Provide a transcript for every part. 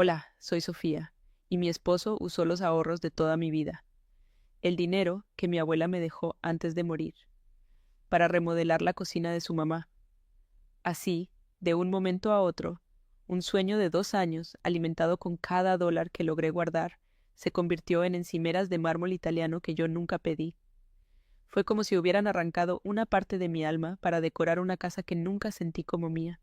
Hola, soy Sofía, y mi esposo usó los ahorros de toda mi vida, el dinero que mi abuela me dejó antes de morir, para remodelar la cocina de su mamá. Así, de un momento a otro, un sueño de 2 años, alimentado con cada dólar que logré guardar, se convirtió en encimeras de mármol italiano que yo nunca pedí. Fue como si hubieran arrancado una parte de mi alma para decorar una casa que nunca sentí como mía.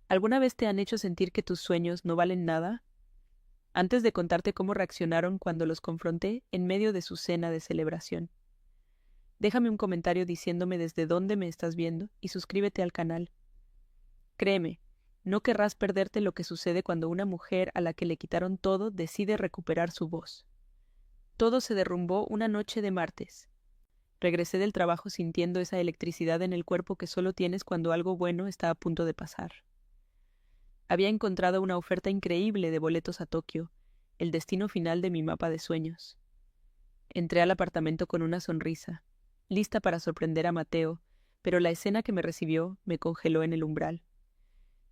¿Alguna vez te han hecho sentir que tus sueños no valen nada? Antes de contarte cómo reaccionaron cuando los confronté en medio de su cena de celebración. Déjame un comentario diciéndome desde dónde me estás viendo y suscríbete al canal. Créeme, no querrás perderte lo que sucede cuando una mujer a la que le quitaron todo decide recuperar su voz. Todo se derrumbó una noche de martes. Regresé del trabajo sintiendo esa electricidad en el cuerpo que solo tienes cuando algo bueno está a punto de pasar. Había encontrado una oferta increíble de boletos a Tokio, el destino final de mi mapa de sueños. Entré al apartamento con una sonrisa, lista para sorprender a Mateo, pero la escena que me recibió me congeló en el umbral.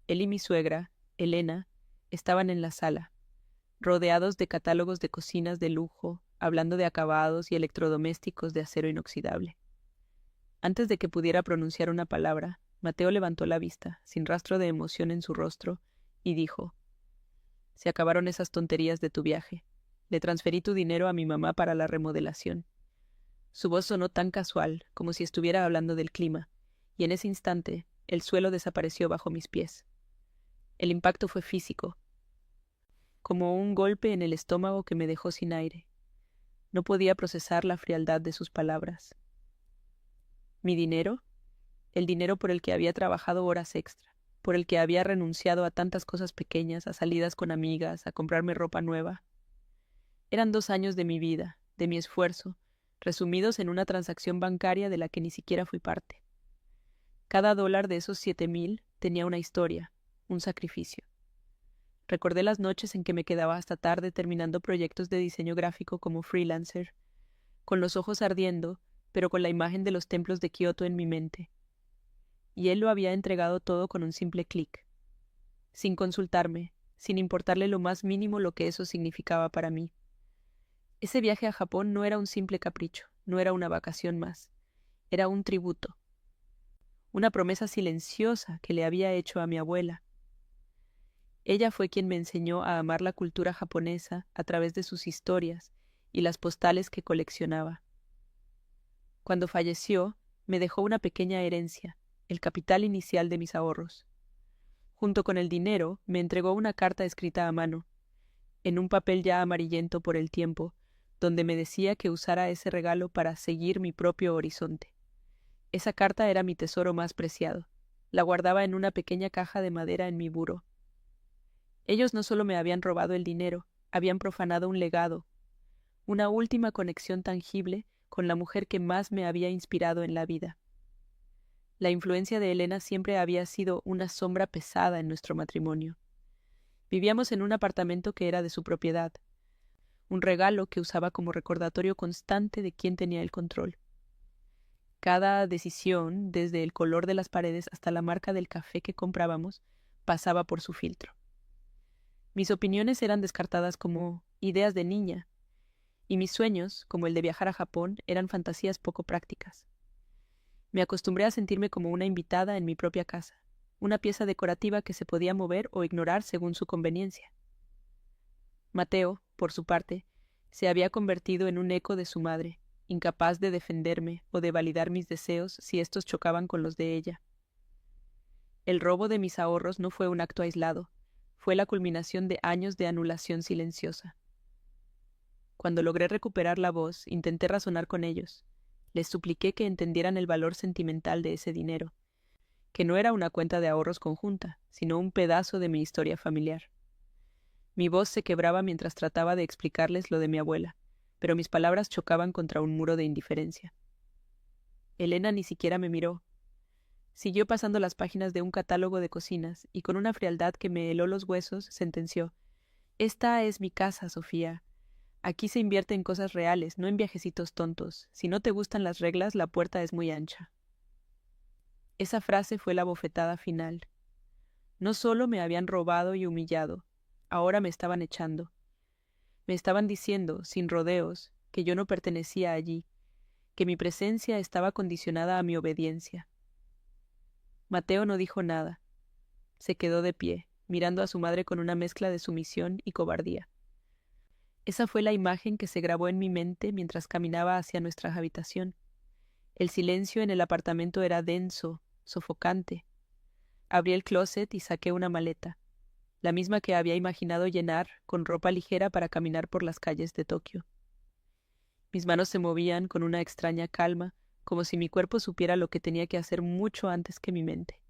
Él y mi suegra, Elena, estaban en la sala, rodeados de catálogos de cocinas de lujo, hablando de acabados y electrodomésticos de acero inoxidable. Antes de que pudiera pronunciar una palabra, Mateo levantó la vista, sin rastro de emoción en su rostro, y dijo: «Se acabaron esas tonterías de tu viaje. Le transferí tu dinero a mi mamá para la remodelación». Su voz sonó tan casual, como si estuviera hablando del clima, y en ese instante el suelo desapareció bajo mis pies. El impacto fue físico, como un golpe en el estómago que me dejó sin aire. No podía procesar la frialdad de sus palabras. ¿Mi dinero? El dinero por el que había trabajado horas extra, por el que había renunciado a tantas cosas pequeñas, a salidas con amigas, a comprarme ropa nueva. Eran 2 años de mi vida, de mi esfuerzo, resumidos en una transacción bancaria de la que ni siquiera fui parte. Cada dólar de esos 7,000 tenía una historia, un sacrificio. Recordé las noches en que me quedaba hasta tarde terminando proyectos de diseño gráfico como freelancer, con los ojos ardiendo, pero con la imagen de los templos de Kioto en mi mente. Y él lo había entregado todo con un simple clic, sin consultarme, sin importarle lo más mínimo lo que eso significaba para mí. Ese viaje a Japón no era un simple capricho, no era una vacación más, era un tributo, una promesa silenciosa que le había hecho a mi abuela. Ella fue quien me enseñó a amar la cultura japonesa a través de sus historias y las postales que coleccionaba. Cuando falleció, me dejó una pequeña herencia, el capital inicial de mis ahorros. Junto con el dinero, me entregó una carta escrita a mano, en un papel ya amarillento por el tiempo, donde me decía que usara ese regalo para seguir mi propio horizonte. Esa carta era mi tesoro más preciado. La guardaba en una pequeña caja de madera en mi buró. Ellos no solo me habían robado el dinero, habían profanado un legado, una última conexión tangible con la mujer que más me había inspirado en la vida. La influencia de Elena siempre había sido una sombra pesada en nuestro matrimonio. Vivíamos en un apartamento que era de su propiedad, un regalo que usaba como recordatorio constante de quién tenía el control. Cada decisión, desde el color de las paredes hasta la marca del café que comprábamos, pasaba por su filtro. Mis opiniones eran descartadas como ideas de niña, y mis sueños, como el de viajar a Japón, eran fantasías poco prácticas. Me acostumbré a sentirme como una invitada en mi propia casa, una pieza decorativa que se podía mover o ignorar según su conveniencia. Mateo, por su parte, se había convertido en un eco de su madre, incapaz de defenderme o de validar mis deseos si estos chocaban con los de ella. El robo de mis ahorros no fue un acto aislado, fue la culminación de años de anulación silenciosa. Cuando logré recuperar la voz, intenté razonar con ellos. Les supliqué que entendieran el valor sentimental de ese dinero, que no era una cuenta de ahorros conjunta, sino un pedazo de mi historia familiar. Mi voz se quebraba mientras trataba de explicarles lo de mi abuela, pero mis palabras chocaban contra un muro de indiferencia. Elena ni siquiera me miró. Siguió pasando las páginas de un catálogo de cocinas y con una frialdad que me heló los huesos sentenció: «Esta es mi casa, Sofía. Aquí se invierte en cosas reales, no en viajecitos tontos. Si no te gustan las reglas, la puerta es muy ancha». Esa frase fue la bofetada final. No solo me habían robado y humillado, ahora me estaban echando. Me estaban diciendo, sin rodeos, que yo no pertenecía allí, que mi presencia estaba condicionada a mi obediencia. Mateo no dijo nada. Se quedó de pie, mirando a su madre con una mezcla de sumisión y cobardía. Esa fue la imagen que se grabó en mi mente mientras caminaba hacia nuestra habitación. El silencio en el apartamento era denso, sofocante. Abrí el closet y saqué una maleta, la misma que había imaginado llenar con ropa ligera para caminar por las calles de Tokio. Mis manos se movían con una extraña calma, como si mi cuerpo supiera lo que tenía que hacer mucho antes que mi mente.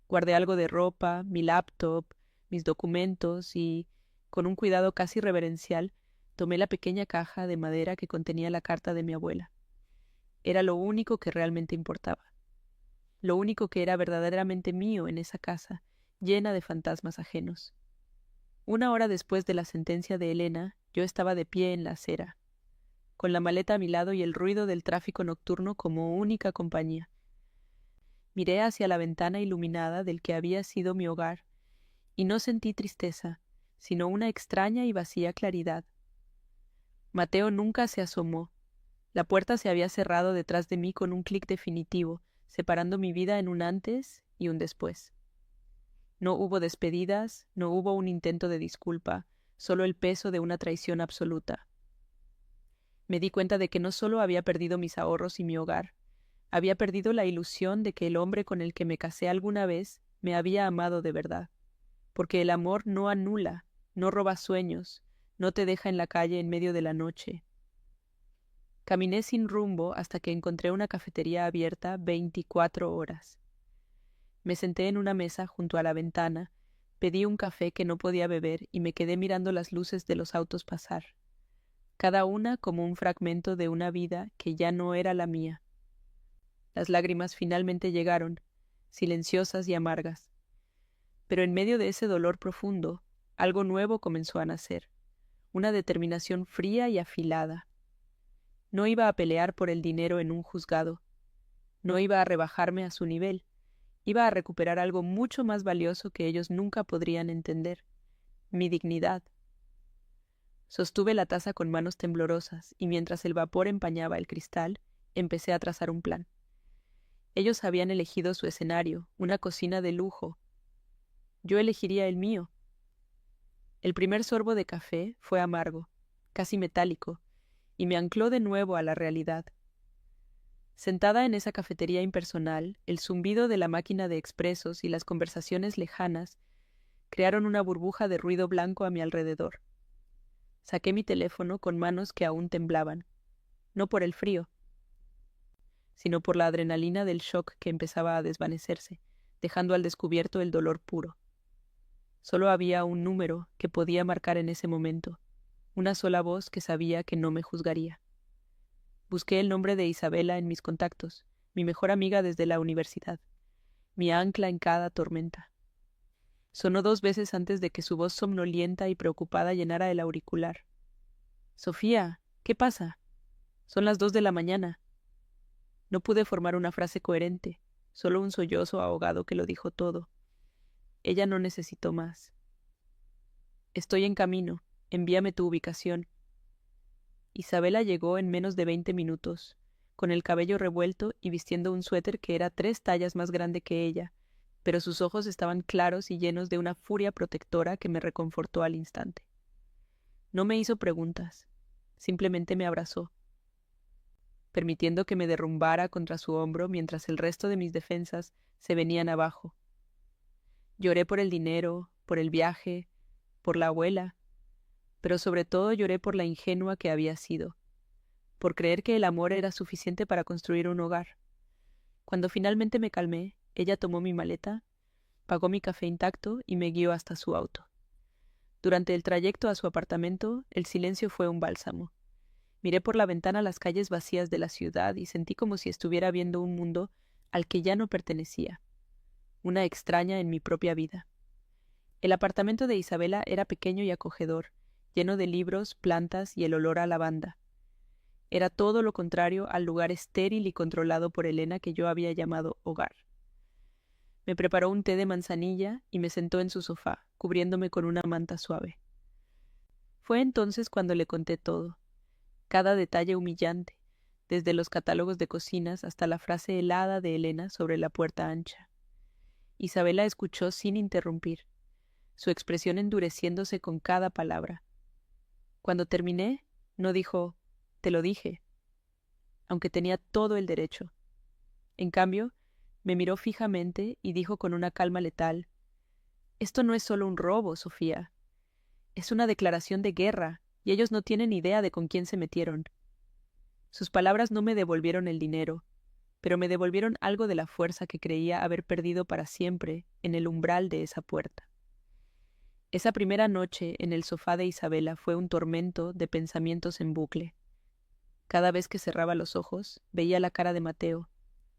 Guardé algo de ropa, mi laptop, mis documentos y, con un cuidado casi reverencial, tomé la pequeña caja de madera que contenía la carta de mi abuela. Era lo único que realmente importaba. Lo único que era verdaderamente mío en esa casa, llena de fantasmas ajenos. 1 hora después de la sentencia de Elena, yo estaba de pie en la acera, con la maleta a mi lado y el ruido del tráfico nocturno como única compañía. Miré hacia la ventana iluminada del que había sido mi hogar, y no sentí tristeza, sino una extraña y vacía claridad. Mateo nunca se asomó. La puerta se había cerrado detrás de mí con un clic definitivo, separando mi vida en un antes y un después. No hubo despedidas, no hubo un intento de disculpa, solo el peso de una traición absoluta. Me di cuenta de que no solo había perdido mis ahorros y mi hogar, había perdido la ilusión de que el hombre con el que me casé alguna vez me había amado de verdad, porque el amor no anula, no roba sueños, no te deja en la calle en medio de la noche. Caminé sin rumbo hasta que encontré una cafetería abierta 24 horas. Me senté en una mesa junto a la ventana, pedí un café que no podía beber y me quedé mirando las luces de los autos pasar, cada una como un fragmento de una vida que ya no era la mía. Las lágrimas finalmente llegaron, silenciosas y amargas. Pero en medio de ese dolor profundo, algo nuevo comenzó a nacer, una determinación fría y afilada. No iba a pelear por el dinero en un juzgado, no iba a rebajarme a su nivel, iba a recuperar algo mucho más valioso que ellos nunca podrían entender, mi dignidad. Sostuve la taza con manos temblorosas y mientras el vapor empañaba el cristal, empecé a trazar un plan. Ellos habían elegido su escenario, una cocina de lujo. Yo elegiría el mío. El primer sorbo de café fue amargo, casi metálico, y me ancló de nuevo a la realidad. Sentada en esa cafetería impersonal, el zumbido de la máquina de expresos y las conversaciones lejanas crearon una burbuja de ruido blanco a mi alrededor. Saqué mi teléfono con manos que aún temblaban, no por el frío, sino por la adrenalina del shock que empezaba a desvanecerse, dejando al descubierto el dolor puro. Solo había un número que podía marcar en ese momento, una sola voz que sabía que no me juzgaría. Busqué el nombre de Isabela en mis contactos, mi mejor amiga desde la universidad, mi ancla en cada tormenta. Sonó 2 veces antes de que su voz somnolienta y preocupada llenara el auricular. «Sofía, ¿qué pasa? Son las 2 de la mañana». No pude formar una frase coherente, solo un sollozo ahogado que lo dijo todo. Ella no necesitó más. «Estoy en camino. Envíame tu ubicación». Isabela llegó en menos de 20 minutos, con el cabello revuelto y vistiendo un suéter que era 3 tallas más grande que ella, pero sus ojos estaban claros y llenos de una furia protectora que me reconfortó al instante. No me hizo preguntas, simplemente me abrazó, permitiendo que me derrumbara contra su hombro mientras el resto de mis defensas se venían abajo. Lloré por el dinero, por el viaje, por la abuela, pero sobre todo lloré por la ingenua que había sido, por creer que el amor era suficiente para construir un hogar. Cuando finalmente me calmé, ella tomó mi maleta, pagó mi café intacto y me guió hasta su auto. Durante el trayecto a su apartamento, el silencio fue un bálsamo. Miré por la ventana las calles vacías de la ciudad y sentí como si estuviera viendo un mundo al que ya no pertenecía, una extraña en mi propia vida. El apartamento de Isabela era pequeño y acogedor, lleno de libros, plantas y el olor a lavanda. Era todo lo contrario al lugar estéril y controlado por Elena que yo había llamado hogar. Me preparó un té de manzanilla y me sentó en su sofá, cubriéndome con una manta suave. Fue entonces cuando le conté todo, cada detalle humillante, desde los catálogos de cocinas hasta la frase helada de Elena sobre la puerta ancha. Isabela escuchó sin interrumpir, su expresión endureciéndose con cada palabra. Cuando terminé, no dijo, «Te lo dije», aunque tenía todo el derecho. En cambio, me miró fijamente y dijo con una calma letal, «Esto no es solo un robo, Sofía. Es una declaración de guerra, y ellos no tienen idea de con quién se metieron». Sus palabras no me devolvieron el dinero, pero me devolvieron algo de la fuerza que creía haber perdido para siempre en el umbral de esa puerta. Esa primera noche en el sofá de Isabela fue un tormento de pensamientos en bucle. Cada vez que cerraba los ojos, veía la cara de Mateo,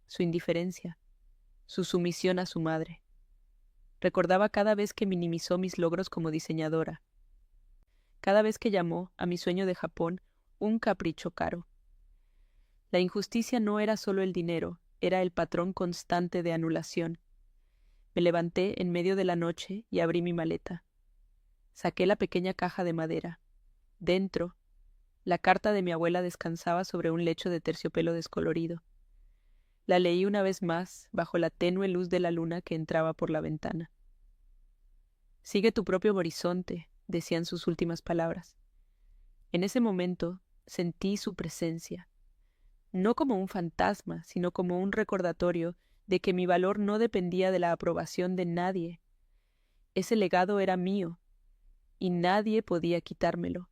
su indiferencia, su sumisión a su madre. Recordaba cada vez que minimizó mis logros como diseñadora, cada vez que llamó a mi sueño de Japón un capricho caro. La injusticia no era solo el dinero, era el patrón constante de anulación. Me levanté en medio de la noche y abrí mi maleta. Saqué la pequeña caja de madera. Dentro, la carta de mi abuela descansaba sobre un lecho de terciopelo descolorido. La leí una vez más bajo la tenue luz de la luna que entraba por la ventana. «Sigue tu propio horizonte», decían sus últimas palabras. En ese momento sentí su presencia, no como un fantasma, sino como un recordatorio de que mi valor no dependía de la aprobación de nadie. Ese legado era mío, y nadie podía quitármelo.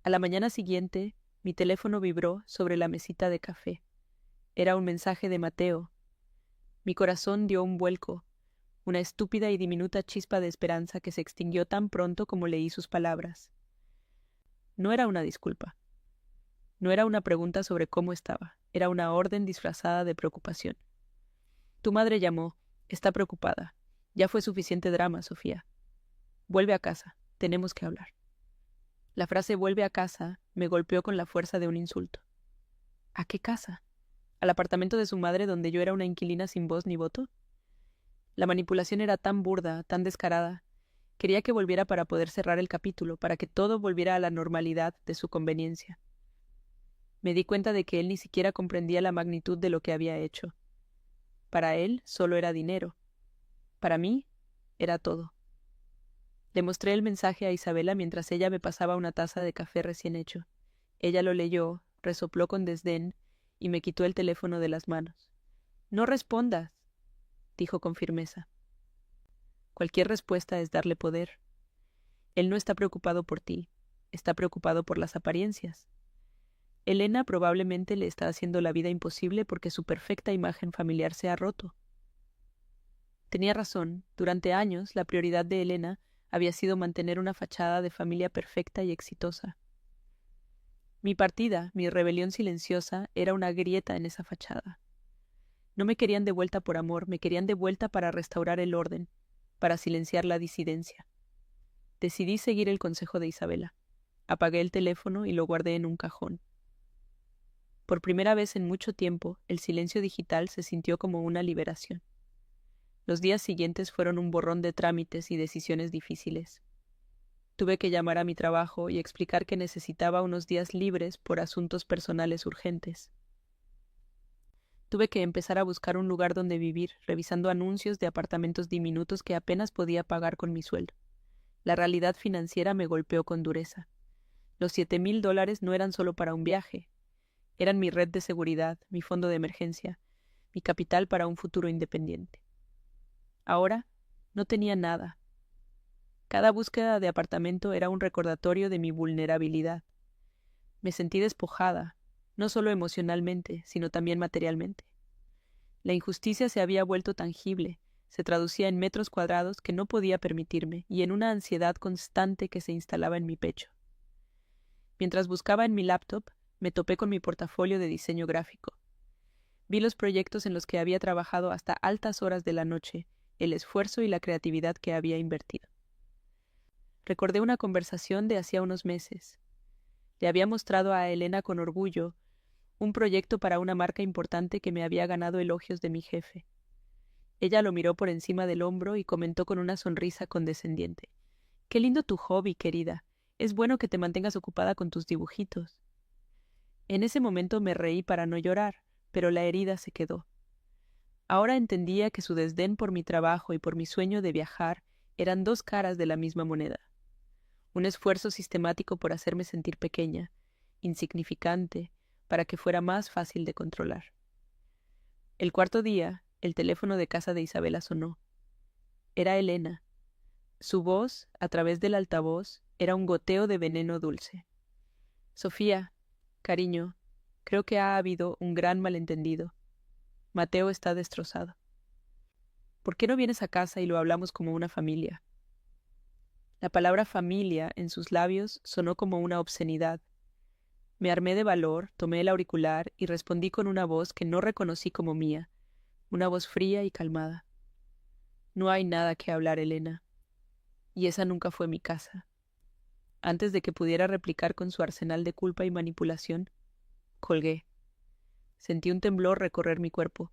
A la mañana siguiente, mi teléfono vibró sobre la mesita de café. Era un mensaje de Mateo. Mi corazón dio un vuelco, una estúpida y diminuta chispa de esperanza que se extinguió tan pronto como leí sus palabras. No era una disculpa. No era una pregunta sobre cómo estaba. Era una orden disfrazada de preocupación. «Tu madre llamó. Está preocupada. Ya fue suficiente drama, Sofía. Vuelve a casa. Tenemos que hablar». La frase «vuelve a casa» me golpeó con la fuerza de un insulto. ¿A qué casa? ¿Al apartamento de su madre donde yo era una inquilina sin voz ni voto? La manipulación era tan burda, tan descarada. Quería que volviera para poder cerrar el capítulo, para que todo volviera a la normalidad de su conveniencia. Me di cuenta de que él ni siquiera comprendía la magnitud de lo que había hecho. Para él solo era dinero. Para mí era todo. Le mostré el mensaje a Isabela mientras ella me pasaba una taza de café recién hecho. Ella lo leyó, resopló con desdén y me quitó el teléfono de las manos. «No respondas», dijo con firmeza. Cualquier respuesta es darle poder. Él no está preocupado por ti, está preocupado por las apariencias. Elena probablemente le está haciendo la vida imposible porque su perfecta imagen familiar se ha roto. Tenía razón, durante años la prioridad de Elena había sido mantener una fachada de familia perfecta y exitosa. Mi partida, mi rebelión silenciosa, era una grieta en esa fachada. No me querían de vuelta por amor, me querían de vuelta para restaurar el orden, para silenciar la disidencia. Decidí seguir el consejo de Isabela. Apagué el teléfono y lo guardé en un cajón. Por primera vez en mucho tiempo, el silencio digital se sintió como una liberación. Los días siguientes fueron un borrón de trámites y decisiones difíciles. Tuve que llamar a mi trabajo y explicar que necesitaba unos días libres por asuntos personales urgentes. Tuve que empezar a buscar un lugar donde vivir, revisando anuncios de apartamentos diminutos que apenas podía pagar con mi sueldo. La realidad financiera me golpeó con dureza. Los $7,000 no eran solo para un viaje. Eran mi red de seguridad, mi fondo de emergencia, mi capital para un futuro independiente. Ahora no tenía nada. Cada búsqueda de apartamento era un recordatorio de mi vulnerabilidad. Me sentí despojada, no solo emocionalmente, sino también materialmente. La injusticia se había vuelto tangible, se traducía en metros cuadrados que no podía permitirme y en una ansiedad constante que se instalaba en mi pecho. Mientras buscaba en mi laptop, me topé con mi portafolio de diseño gráfico. Vi los proyectos en los que había trabajado hasta altas horas de la noche, el esfuerzo y la creatividad que había invertido. Recordé una conversación de hacía unos meses. Le había mostrado a Elena con orgullo un proyecto para una marca importante que me había ganado elogios de mi jefe. Ella lo miró por encima del hombro y comentó con una sonrisa condescendiente. «Qué lindo tu hobby, querida. Es bueno que te mantengas ocupada con tus dibujitos». En ese momento me reí para no llorar, pero la herida se quedó. Ahora entendía que su desdén por mi trabajo y por mi sueño de viajar eran dos caras de la misma moneda. Un esfuerzo sistemático por hacerme sentir pequeña, insignificante, para que fuera más fácil de controlar. El cuarto día, el teléfono de casa de Isabela sonó. Era Elena. Su voz, a través del altavoz, era un goteo de veneno dulce. «Sofía, cariño, creo que ha habido un gran malentendido. Mateo está destrozado. ¿Por qué no vienes a casa y lo hablamos como una familia?» La palabra familia en sus labios sonó como una obscenidad. Me armé de valor, tomé el auricular y respondí con una voz que no reconocí como mía, una voz fría y calmada. «No hay nada que hablar, Elena. Y esa nunca fue mi casa». Antes de que pudiera replicar con su arsenal de culpa y manipulación, colgué. Sentí un temblor recorrer mi cuerpo,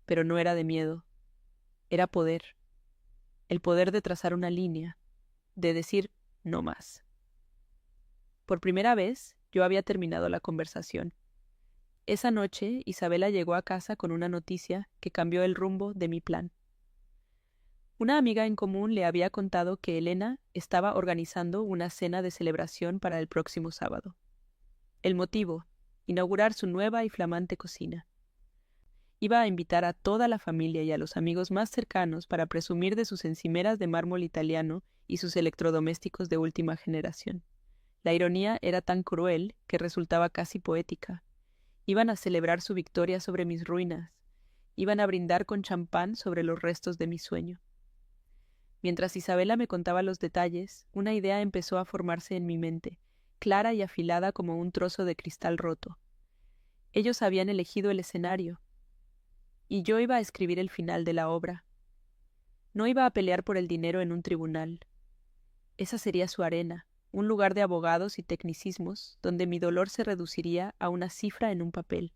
pero no era de miedo. Era poder. El poder de trazar una línea, de decir no más. Por primera vez, yo había terminado la conversación. Esa noche, Isabela llegó a casa con una noticia que cambió el rumbo de mi plan. Una amiga en común le había contado que Elena estaba organizando una cena de celebración para el próximo sábado. El motivo: inaugurar su nueva y flamante cocina. Iba a invitar a toda la familia y a los amigos más cercanos para presumir de sus encimeras de mármol italiano y sus electrodomésticos de última generación. La ironía era tan cruel que resultaba casi poética. Iban a celebrar su victoria sobre mis ruinas. Iban a brindar con champán sobre los restos de mi sueño. Mientras Isabela me contaba los detalles, una idea empezó a formarse en mi mente, clara y afilada como un trozo de cristal roto. Ellos habían elegido el escenario, y yo iba a escribir el final de la obra. No iba a pelear por el dinero en un tribunal. Esa sería su arena, un lugar de abogados y tecnicismos donde mi dolor se reduciría a una cifra en un papel.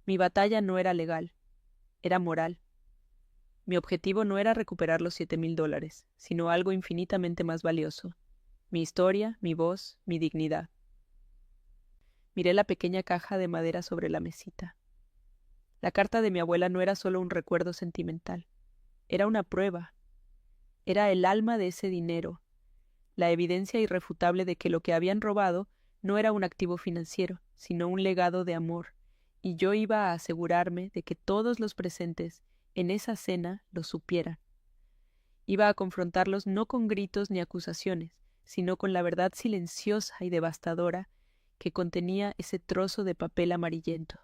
Mi batalla no era legal, era moral. Mi objetivo no era recuperar los $7,000, sino algo infinitamente más valioso: mi historia, mi voz, mi dignidad. Miré la pequeña caja de madera sobre la mesita. La carta de mi abuela no era solo un recuerdo sentimental, era una prueba. Era el alma de ese dinero, la evidencia irrefutable de que lo que habían robado no era un activo financiero, sino un legado de amor, y yo iba a asegurarme de que todos los presentes en esa cena lo supieran. Iba a confrontarlos no con gritos ni acusaciones, sino con la verdad silenciosa y devastadora que contenía ese trozo de papel amarillento.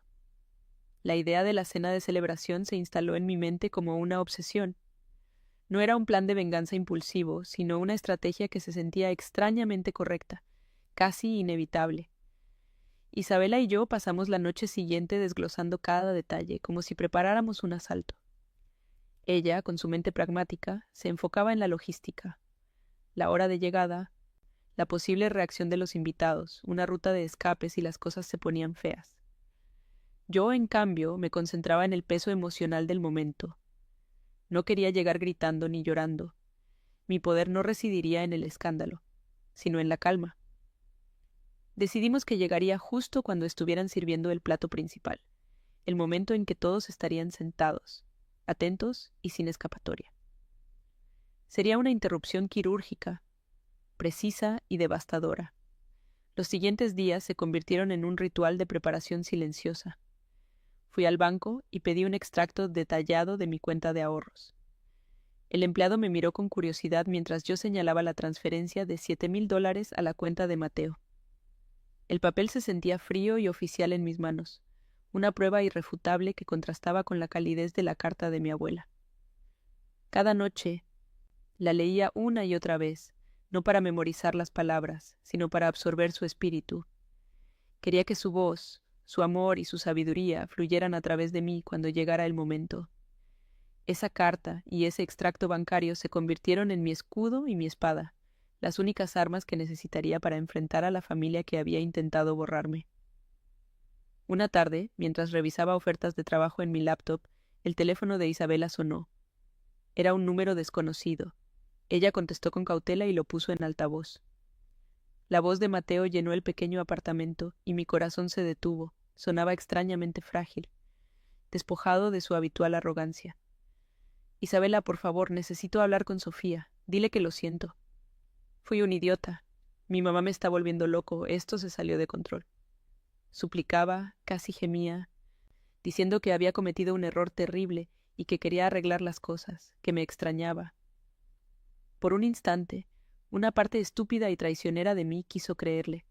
La idea de la cena de celebración se instaló en mi mente como una obsesión. No era un plan de venganza impulsivo, sino una estrategia que se sentía extrañamente correcta, casi inevitable. Isabela y yo pasamos la noche siguiente desglosando cada detalle, como si preparáramos un asalto. Ella, con su mente pragmática, se enfocaba en la logística, la hora de llegada, la posible reacción de los invitados, una ruta de escape si las cosas se ponían feas. Yo, en cambio, me concentraba en el peso emocional del momento. No quería llegar gritando ni llorando. Mi poder no residiría en el escándalo, sino en la calma. Decidimos que llegaría justo cuando estuvieran sirviendo el plato principal, el momento en que todos estarían sentados, atentos y sin escapatoria. Sería una interrupción quirúrgica, precisa y devastadora. Los siguientes días se convirtieron en un ritual de preparación silenciosa. Fui al banco y pedí un extracto detallado de mi cuenta de ahorros. El empleado me miró con curiosidad mientras yo señalaba la transferencia de $7,000 a la cuenta de Mateo. El papel se sentía frío y oficial en mis manos, una prueba irrefutable que contrastaba con la calidez de la carta de mi abuela. Cada noche la leía una y otra vez, no para memorizar las palabras, sino para absorber su espíritu. Quería que su voz, su amor y su sabiduría fluyeran a través de mí cuando llegara el momento. Esa carta y ese extracto bancario se convirtieron en mi escudo y mi espada, las únicas armas que necesitaría para enfrentar a la familia que había intentado borrarme. Una tarde, mientras revisaba ofertas de trabajo en mi laptop, el teléfono de Isabela sonó. Era un número desconocido. Ella contestó con cautela y lo puso en altavoz. La voz de Mateo llenó el pequeño apartamento y mi corazón se detuvo. Sonaba extrañamente frágil, despojado de su habitual arrogancia. Isabela, por favor, necesito hablar con Sofía. Dile que lo siento. Fui un idiota. Mi mamá me está volviendo loco. Esto se salió de control. Suplicaba, casi gemía, diciendo que había cometido un error terrible y que quería arreglar las cosas, que me extrañaba. Por un instante, una parte estúpida y traicionera de mí quiso creerle.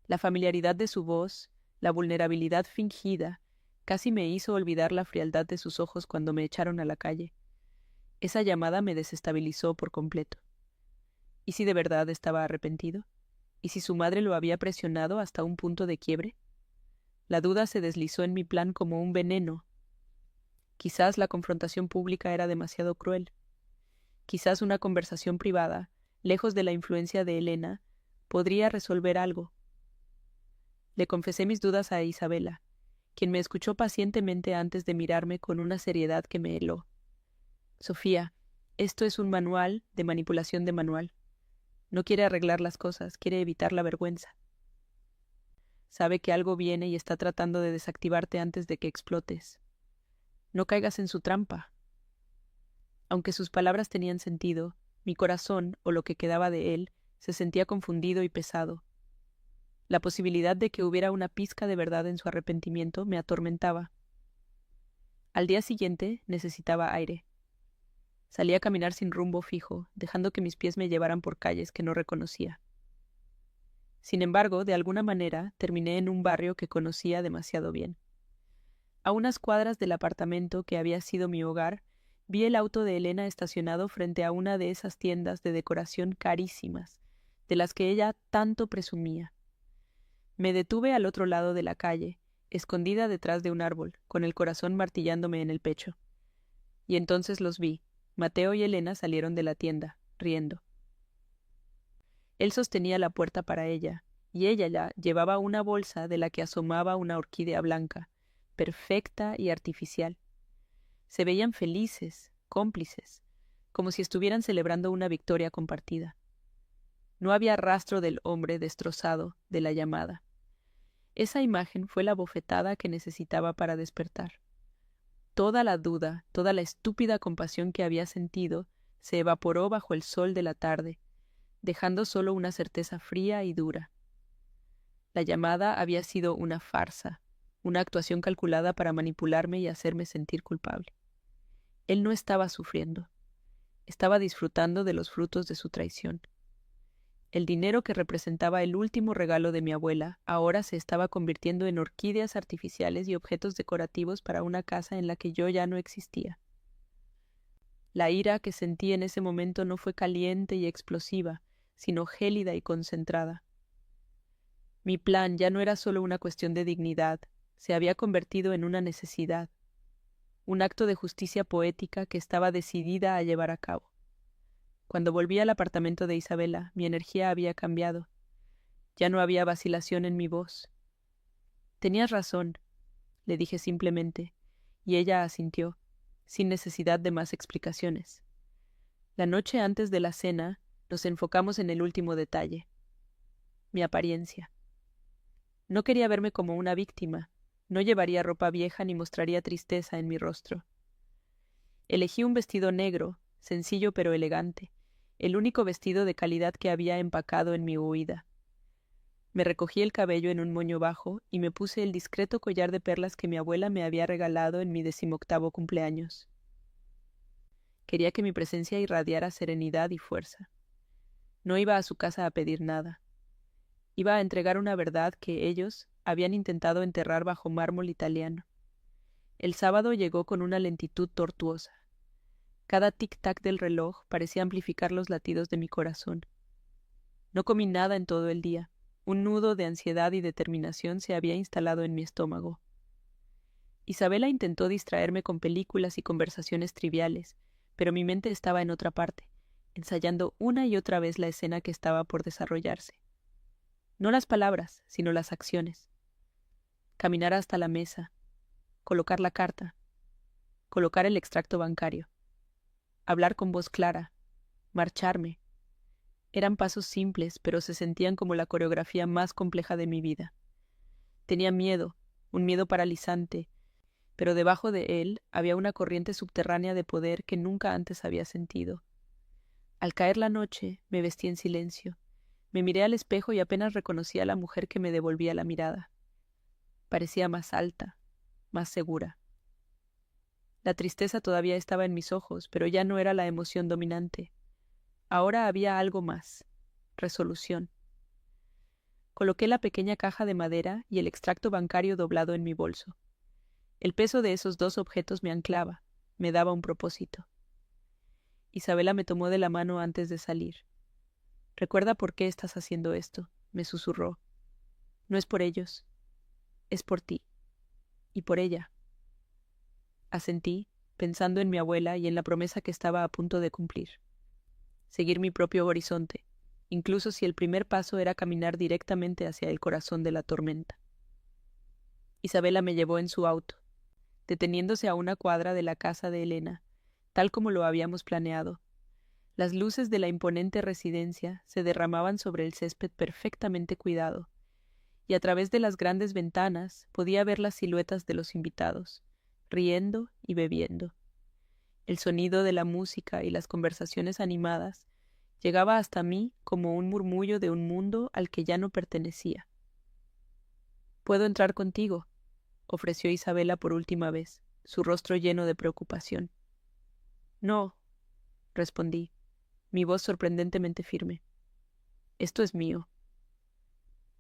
La familiaridad de su voz, la vulnerabilidad fingida, casi me hizo olvidar la frialdad de sus ojos cuando me echaron a la calle. Esa llamada me desestabilizó por completo. ¿Y si de verdad estaba arrepentido? ¿Y si su madre lo había presionado hasta un punto de quiebre? La duda se deslizó en mi plan como un veneno. Quizás la confrontación pública era demasiado cruel. Quizás una conversación privada, lejos de la influencia de Elena, podría resolver algo. Le confesé mis dudas a Isabela, quien me escuchó pacientemente antes de mirarme con una seriedad que me heló. Sofía, esto es un manual de manipulación de manual. No quiere arreglar las cosas, quiere evitar la vergüenza. Sabe que algo viene y está tratando de desactivarte antes de que explotes. No caigas en su trampa. Aunque sus palabras tenían sentido, mi corazón, o lo que quedaba de él, se sentía confundido y pesado. La posibilidad de que hubiera una pizca de verdad en su arrepentimiento me atormentaba. Al día siguiente necesitaba aire. Salí a caminar sin rumbo fijo, dejando que mis pies me llevaran por calles que no reconocía. Sin embargo, de alguna manera, terminé en un barrio que conocía demasiado bien. A unas cuadras del apartamento que había sido mi hogar, vi el auto de Elena estacionado frente a una de esas tiendas de decoración carísimas, de las que ella tanto presumía. Me detuve al otro lado de la calle, escondida detrás de un árbol, con el corazón martillándome en el pecho. Y entonces los vi. Mateo y Elena salieron de la tienda, riendo. Él sostenía la puerta para ella, y ella ya llevaba una bolsa de la que asomaba una orquídea blanca, perfecta y artificial. Se veían felices, cómplices, como si estuvieran celebrando una victoria compartida. No había rastro del hombre destrozado de la llamada. Esa imagen fue la bofetada que necesitaba para despertar. Toda la duda, toda la estúpida compasión que había sentido, se evaporó bajo el sol de la tarde, dejando solo una certeza fría y dura. La llamada había sido una farsa, una actuación calculada para manipularme y hacerme sentir culpable. Él no estaba sufriendo, estaba disfrutando de los frutos de su traición. El dinero que representaba el último regalo de mi abuela ahora se estaba convirtiendo en orquídeas artificiales y objetos decorativos para una casa en la que yo ya no existía. La ira que sentí en ese momento no fue caliente y explosiva, sino gélida y concentrada. Mi plan ya no era solo una cuestión de dignidad, se había convertido en una necesidad, un acto de justicia poética que estaba decidida a llevar a cabo. Cuando volví al apartamento de Isabela, mi energía había cambiado. Ya no había vacilación en mi voz. Tenías razón, le dije simplemente, y ella asintió, sin necesidad de más explicaciones. La noche antes de la cena, nos enfocamos en el último detalle, mi apariencia. No quería verme como una víctima, no llevaría ropa vieja ni mostraría tristeza en mi rostro. Elegí un vestido negro, sencillo pero elegante, el único vestido de calidad que había empacado en mi huida. Me recogí el cabello en un moño bajo y me puse el discreto collar de perlas que mi abuela me había regalado en mi 18º cumpleaños. Quería que mi presencia irradiara serenidad y fuerza. No iba a su casa a pedir nada. Iba a entregar una verdad que ellos habían intentado enterrar bajo mármol italiano. El sábado llegó con una lentitud tortuosa. Cada tic-tac del reloj parecía amplificar los latidos de mi corazón. No comí nada en todo el día. Un nudo de ansiedad y determinación se había instalado en mi estómago. Isabela intentó distraerme con películas y conversaciones triviales, pero mi mente estaba en otra parte, ensayando una y otra vez la escena que estaba por desarrollarse. No las palabras, sino las acciones. Caminar hasta la mesa, colocar la carta, colocar el extracto bancario. hablar con voz clara, marcharme. Eran pasos simples, pero se sentían como la coreografía más compleja de mi vida. Tenía miedo, un miedo paralizante, pero debajo de él había una corriente subterránea de poder que nunca antes había sentido. Al caer la noche, me vestí en silencio. Me miré al espejo y apenas reconocí a la mujer que me devolvía la mirada. Parecía más alta, más segura. La tristeza todavía estaba en mis ojos, pero ya no era la emoción dominante. Ahora había algo más: resolución. Coloqué la pequeña caja de madera y el extracto bancario doblado en mi bolso. El peso de esos dos objetos me anclaba, me daba un propósito. Isabela me tomó de la mano antes de salir. «¿Recuerda por qué estás haciendo esto?», me susurró. «No es por ellos, es por ti. Y por ella». Asentí, pensando en mi abuela y en la promesa que estaba a punto de cumplir. Seguir mi propio horizonte, incluso si el primer paso era caminar directamente hacia el corazón de la tormenta. Isabela me llevó en su auto, deteniéndose a una cuadra de la casa de Elena, tal como lo habíamos planeado. Las luces de la imponente residencia se derramaban sobre el césped perfectamente cuidado, y a través de las grandes ventanas podía ver las siluetas de los invitados, riendo y bebiendo. El sonido de la música y las conversaciones animadas llegaba hasta mí como un murmullo de un mundo al que ya no pertenecía. «¿Puedo entrar contigo?», ofreció Isabela por última vez, su rostro lleno de preocupación. «No», respondí, mi voz sorprendentemente firme. «Esto es mío».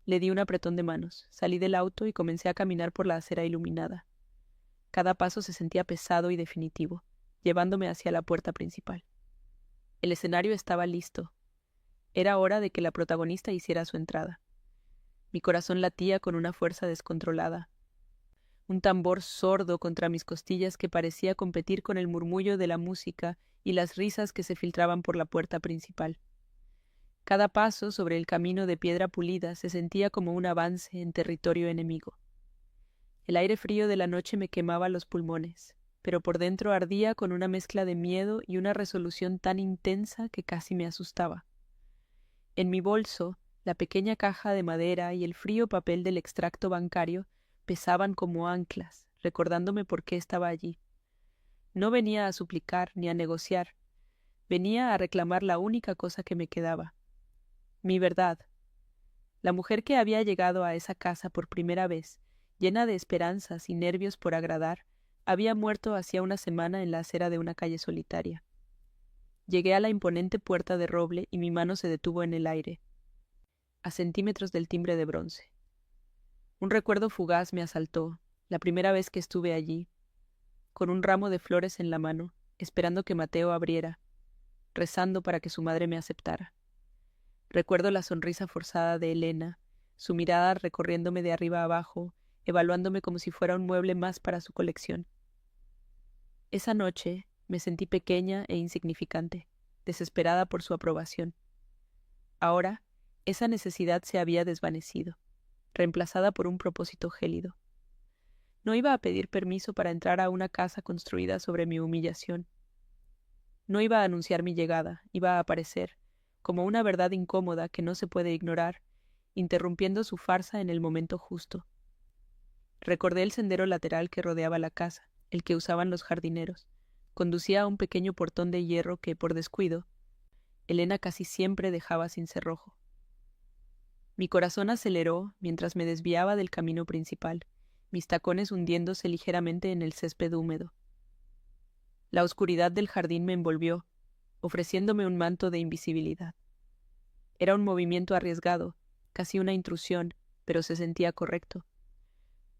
Le di un apretón de manos, salí del auto y comencé a caminar por la acera iluminada. Cada paso se sentía pesado y definitivo, llevándome hacia la puerta principal. El escenario estaba listo. Era hora de que la protagonista hiciera su entrada. Mi corazón latía con una fuerza descontrolada. Un tambor sordo contra mis costillas que parecía competir con el murmullo de la música y las risas que se filtraban por la puerta principal. Cada paso sobre el camino de piedra pulida se sentía como un avance en territorio enemigo. El aire frío de la noche me quemaba los pulmones, pero por dentro ardía con una mezcla de miedo y una resolución tan intensa que casi me asustaba. En mi bolso, la pequeña caja de madera y el frío papel del extracto bancario pesaban como anclas, recordándome por qué estaba allí. No venía a suplicar ni a negociar, venía a reclamar la única cosa que me quedaba: mi verdad. La mujer que había llegado a esa casa por primera vez, llena de esperanzas y nervios por agradar, había muerto hacía una semana en la acera de una calle solitaria. Llegué a la imponente puerta de roble y mi mano se detuvo en el aire, a centímetros del timbre de bronce. Un recuerdo fugaz me asaltó, la primera vez que estuve allí, con un ramo de flores en la mano, esperando que Mateo abriera, rezando para que su madre me aceptara. Recuerdo la sonrisa forzada de Elena, su mirada recorriéndome de arriba a abajo, evaluándome como si fuera un mueble más para su colección. Esa noche me sentí pequeña e insignificante, desesperada por su aprobación. Ahora, esa necesidad se había desvanecido, reemplazada por un propósito gélido. No iba a pedir permiso para entrar a una casa construida sobre mi humillación. No iba a anunciar mi llegada, iba a aparecer, como una verdad incómoda que no se puede ignorar, interrumpiendo su farsa en el momento justo. Recordé el sendero lateral que rodeaba la casa, el que usaban los jardineros. Conducía a un pequeño portón de hierro que, por descuido, Elena casi siempre dejaba sin cerrojo. Mi corazón aceleró mientras me desviaba del camino principal, mis tacones hundiéndose ligeramente en el césped húmedo. La oscuridad del jardín me envolvió, ofreciéndome un manto de invisibilidad. Era un movimiento arriesgado, casi una intrusión, pero se sentía correcto.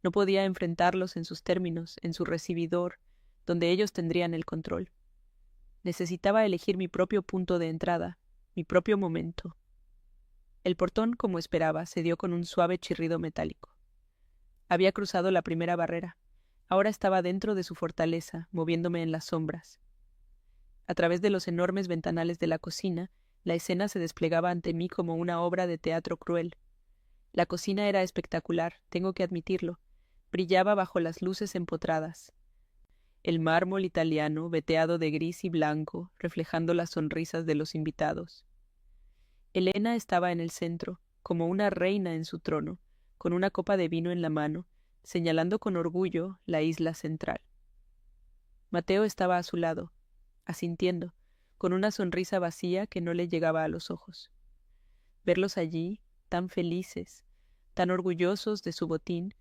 No podía enfrentarlos en sus términos, en su recibidor, donde ellos tendrían el control. Necesitaba elegir mi propio punto de entrada, mi propio momento. El portón, como esperaba, se dio con un suave chirrido metálico. Había cruzado la primera barrera. Ahora estaba dentro de su fortaleza, moviéndome en las sombras. A través de los enormes ventanales de la cocina, la escena se desplegaba ante mí como una obra de teatro cruel. La cocina era espectacular, tengo que admitirlo. Brillaba bajo las luces empotradas. el mármol italiano veteado de gris y blanco, reflejando las sonrisas de los invitados. Elena estaba en el centro, como una reina en su trono, con una copa de vino en la mano, señalando con orgullo la isla central. Mateo estaba a su lado, asintiendo, con una sonrisa vacía que no le llegaba a los ojos. Verlos allí, tan felices, tan orgullosos de su botín,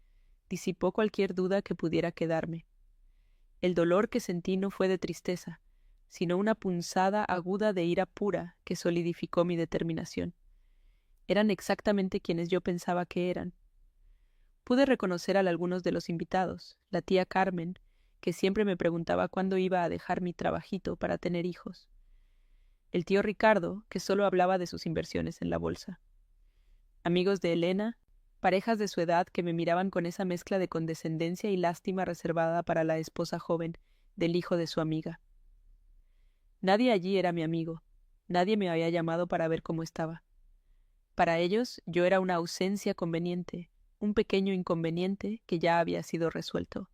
disipó cualquier duda que pudiera quedarme. El dolor que sentí no fue de tristeza, sino una punzada aguda de ira pura que solidificó mi determinación. Eran exactamente quienes yo pensaba que eran. Pude reconocer a algunos de los invitados, la tía Carmen, que siempre me preguntaba cuándo iba a dejar mi trabajito para tener hijos. El tío Ricardo, que solo hablaba de sus inversiones en la bolsa. Amigos de Elena, parejas de su edad que me miraban con esa mezcla de condescendencia y lástima reservada para la esposa joven del hijo de su amiga. Nadie allí era mi amigo, nadie me había llamado para ver cómo estaba. Para ellos yo era una ausencia conveniente, un pequeño inconveniente que ya había sido resuelto.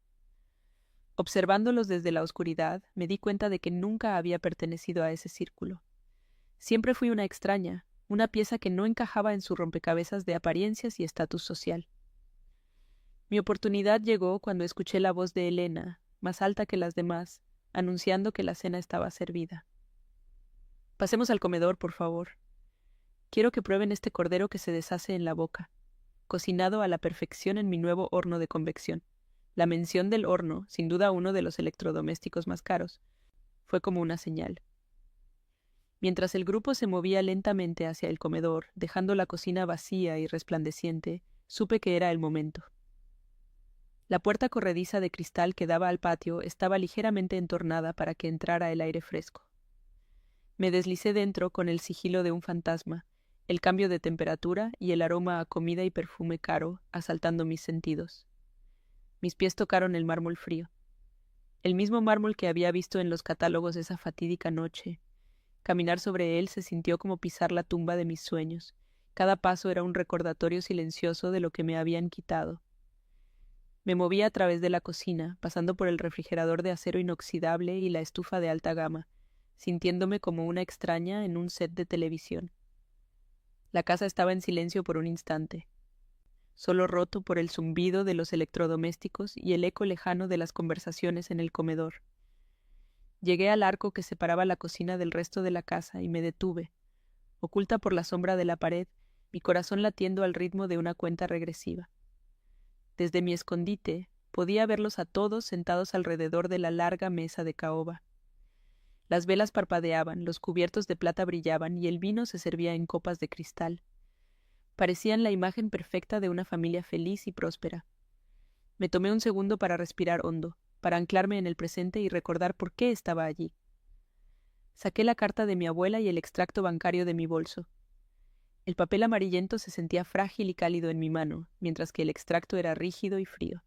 Observándolos desde la oscuridad, me di cuenta de que nunca había pertenecido a ese círculo. Siempre fui una extraña, una pieza que no encajaba en su rompecabezas de apariencias y estatus social. Mi oportunidad llegó cuando escuché la voz de Elena, más alta que las demás, anunciando que la cena estaba servida. Pasemos al comedor, por favor. Quiero que prueben este cordero que se deshace en la boca, cocinado a la perfección en mi nuevo horno de convección. La mención del horno, sin duda uno de los electrodomésticos más caros, fue como una señal. Mientras el grupo se movía lentamente hacia el comedor, dejando la cocina vacía y resplandeciente, supe que era el momento. La puerta corrediza de cristal que daba al patio estaba ligeramente entornada para que entrara el aire fresco. Me deslicé dentro con el sigilo de un fantasma, el cambio de temperatura y el aroma a comida y perfume caro asaltando mis sentidos. Mis pies tocaron el mármol frío. El mismo mármol que había visto en los catálogos esa fatídica noche. Caminar sobre él se sintió como pisar la tumba de mis sueños. Cada paso era un recordatorio silencioso de lo que me habían quitado. Me moví a través de la cocina, pasando por el refrigerador de acero inoxidable y la estufa de alta gama, sintiéndome como una extraña en un set de televisión. La casa estaba en silencio por un instante, solo roto por el zumbido de los electrodomésticos y el eco lejano de las conversaciones en el comedor. Llegué al arco que separaba la cocina del resto de la casa y me detuve, oculta por la sombra de la pared, mi corazón latiendo al ritmo de una cuenta regresiva. Desde mi escondite podía verlos a todos sentados alrededor de la larga mesa de caoba. Las velas parpadeaban, los cubiertos de plata brillaban y el vino se servía en copas de cristal. Parecían la imagen perfecta de una familia feliz y próspera. Me tomé un segundo para respirar hondo, para anclarme en el presente y recordar por qué estaba allí. Saqué la carta de mi abuela y el extracto bancario de mi bolso. El papel amarillento se sentía frágil y cálido en mi mano, mientras que el extracto era rígido y frío.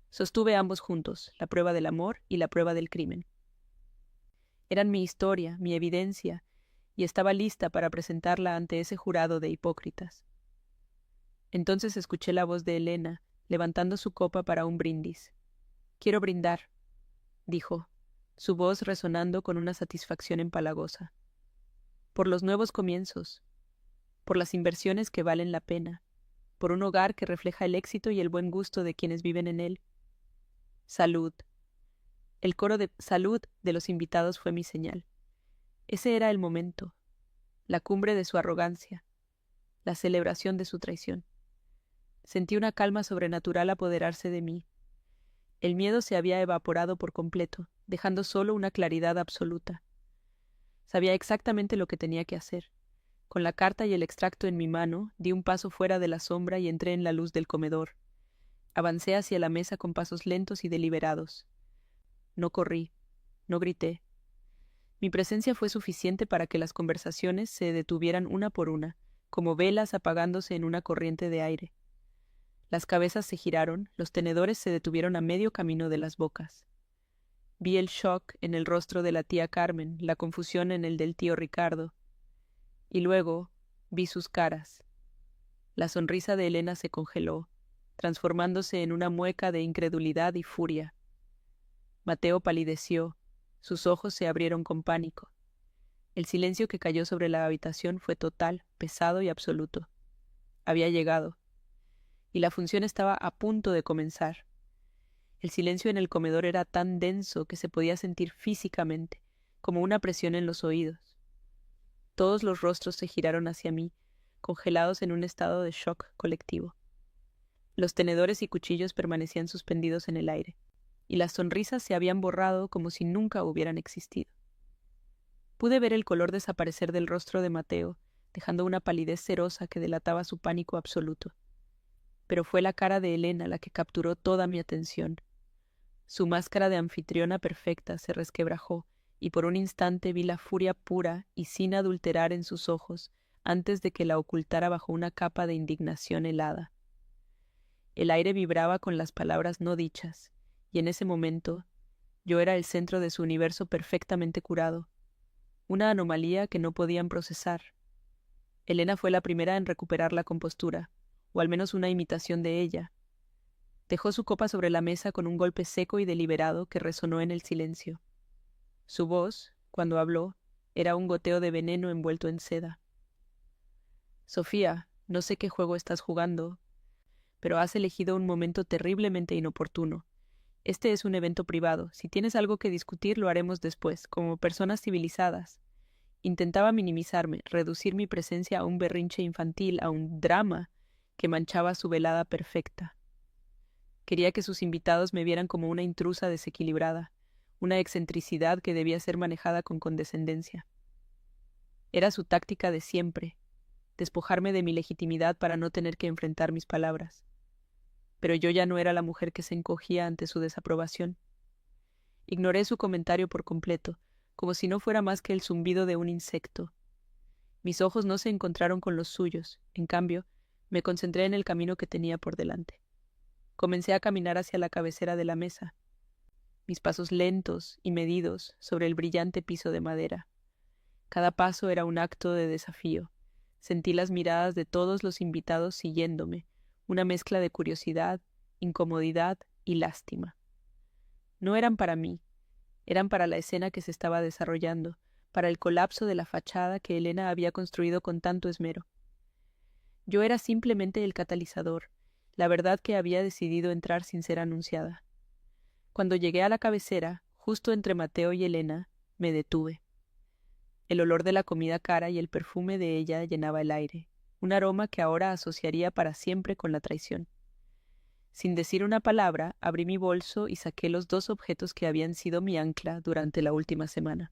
Sostuve ambos juntos, la prueba del amor y la prueba del crimen. Eran mi historia, mi evidencia, y estaba lista para presentarla ante ese jurado de hipócritas. Entonces escuché la voz de Elena, levantando su copa para un brindis. «Quiero brindar», dijo, su voz resonando con una satisfacción empalagosa. «Por los nuevos comienzos, por las inversiones que valen la pena, por un hogar que refleja el éxito y el buen gusto de quienes viven en él. Salud». El coro de salud de los invitados fue mi señal. Ese era el momento, la cumbre de su arrogancia, la celebración de su traición. Sentí una calma sobrenatural apoderarse de mí. El miedo se había evaporado por completo, dejando solo una claridad absoluta. Sabía exactamente lo que tenía que hacer. Con la carta y el extracto en mi mano, di un paso fuera de la sombra y entré en la luz del comedor. Avancé hacia la mesa con pasos lentos y deliberados. No corrí, no grité. Mi presencia fue suficiente para que las conversaciones se detuvieran una por una, como velas apagándose en una corriente de aire. Las cabezas se giraron, los tenedores se detuvieron a medio camino de las bocas. Vi el shock en el rostro de la tía Carmen, la confusión en el del tío Ricardo. Y luego vi sus caras. La sonrisa de Elena se congeló, transformándose en una mueca de incredulidad y furia. Mateo palideció, sus ojos se abrieron con pánico. El silencio que cayó sobre la habitación fue total, pesado y absoluto. Había llegado, y la función estaba a punto de comenzar. El silencio en el comedor era tan denso que se podía sentir físicamente, como una presión en los oídos. Todos los rostros se giraron hacia mí, congelados en un estado de shock colectivo. Los tenedores y cuchillos permanecían suspendidos en el aire, y las sonrisas se habían borrado como si nunca hubieran existido. Pude ver el color desaparecer del rostro de Mateo, dejando una palidez cerosa que delataba su pánico absoluto. Pero fue la cara de Elena la que capturó toda mi atención. Su máscara de anfitriona perfecta se resquebrajó, y por un instante vi la furia pura y sin adulterar en sus ojos, antes de que la ocultara bajo una capa de indignación helada. El aire vibraba con las palabras no dichas, y en ese momento yo era el centro de su universo perfectamente curado, una anomalía que no podían procesar. Elena fue la primera en recuperar la compostura, o al menos una imitación de ella. Dejó su copa sobre la mesa con un golpe seco y deliberado que resonó en el silencio. Su voz, cuando habló, era un goteo de veneno envuelto en seda. Sofía, no sé qué juego estás jugando, pero has elegido un momento terriblemente inoportuno. Este es un evento privado. Si tienes algo que discutir, lo haremos después, como personas civilizadas. Intentaba minimizarme, reducir mi presencia a un berrinche infantil, a un drama que manchaba su velada perfecta. Quería que sus invitados me vieran como una intrusa desequilibrada, una excentricidad que debía ser manejada con condescendencia. Era su táctica de siempre, despojarme de mi legitimidad para no tener que enfrentar mis palabras. Pero yo ya no era la mujer que se encogía ante su desaprobación. Ignoré su comentario por completo, como si no fuera más que el zumbido de un insecto. Mis ojos no se encontraron con los suyos, en cambio, me concentré en el camino que tenía por delante. Comencé a caminar hacia la cabecera de la mesa, mis pasos lentos y medidos sobre el brillante piso de madera. Cada paso era un acto de desafío. Sentí las miradas de todos los invitados siguiéndome, una mezcla de curiosidad, incomodidad y lástima. No eran para mí, eran para la escena que se estaba desarrollando, para el colapso de la fachada que Elena había construido con tanto esmero. Yo era simplemente el catalizador, la verdad que había decidido entrar sin ser anunciada. Cuando llegué a la cabecera, justo entre Mateo y Elena, me detuve. El olor de la comida cara y el perfume de ella llenaba el aire, un aroma que ahora asociaría para siempre con la traición. Sin decir una palabra, abrí mi bolso y saqué los 2 objetos que habían sido mi ancla durante la última semana.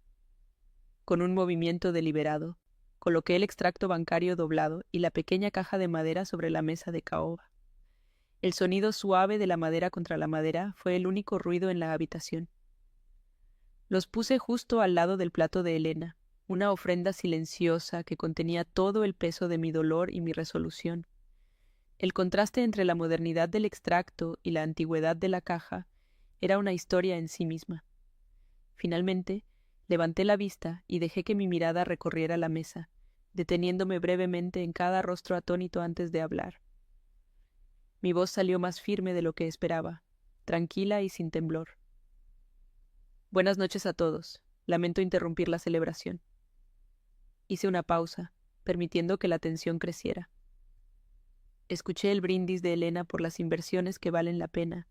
Con un movimiento deliberado, coloqué el extracto bancario doblado y la pequeña caja de madera sobre la mesa de caoba. El sonido suave de la madera contra la madera fue el único ruido en la habitación. Los puse justo al lado del plato de Elena, una ofrenda silenciosa que contenía todo el peso de mi dolor y mi resolución. El contraste entre la modernidad del extracto y la antigüedad de la caja era una historia en sí misma. Finalmente, levanté la vista y dejé que mi mirada recorriera la mesa, deteniéndome brevemente en cada rostro atónito antes de hablar. Mi voz salió más firme de lo que esperaba, tranquila y sin temblor. Buenas noches a todos. Lamento interrumpir la celebración. Hice una pausa, permitiendo que la tensión creciera. Escuché el brindis de Elena por las inversiones que valen la pena,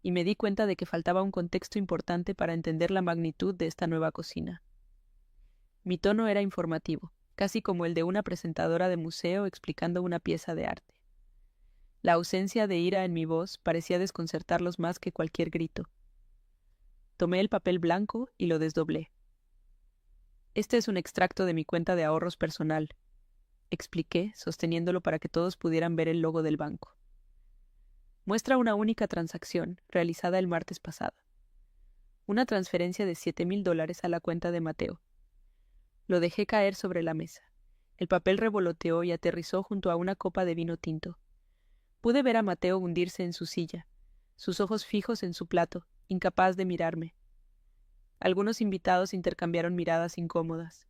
y me di cuenta de que faltaba un contexto importante para entender la magnitud de esta nueva cocina. Mi tono era informativo, casi como el de una presentadora de museo explicando una pieza de arte. La ausencia de ira en mi voz parecía desconcertarlos más que cualquier grito. Tomé el papel blanco y lo desdoblé. Este es un extracto de mi cuenta de ahorros personal, expliqué, sosteniéndolo para que todos pudieran ver el logo del banco. Muestra una única transacción, realizada el martes pasado. Una transferencia de $7,000 a la cuenta de Mateo. Lo dejé caer sobre la mesa. El papel revoloteó y aterrizó junto a una copa de vino tinto. Pude ver a Mateo hundirse en su silla, sus ojos fijos en su plato, incapaz de mirarme. Algunos invitados intercambiaron miradas incómodas.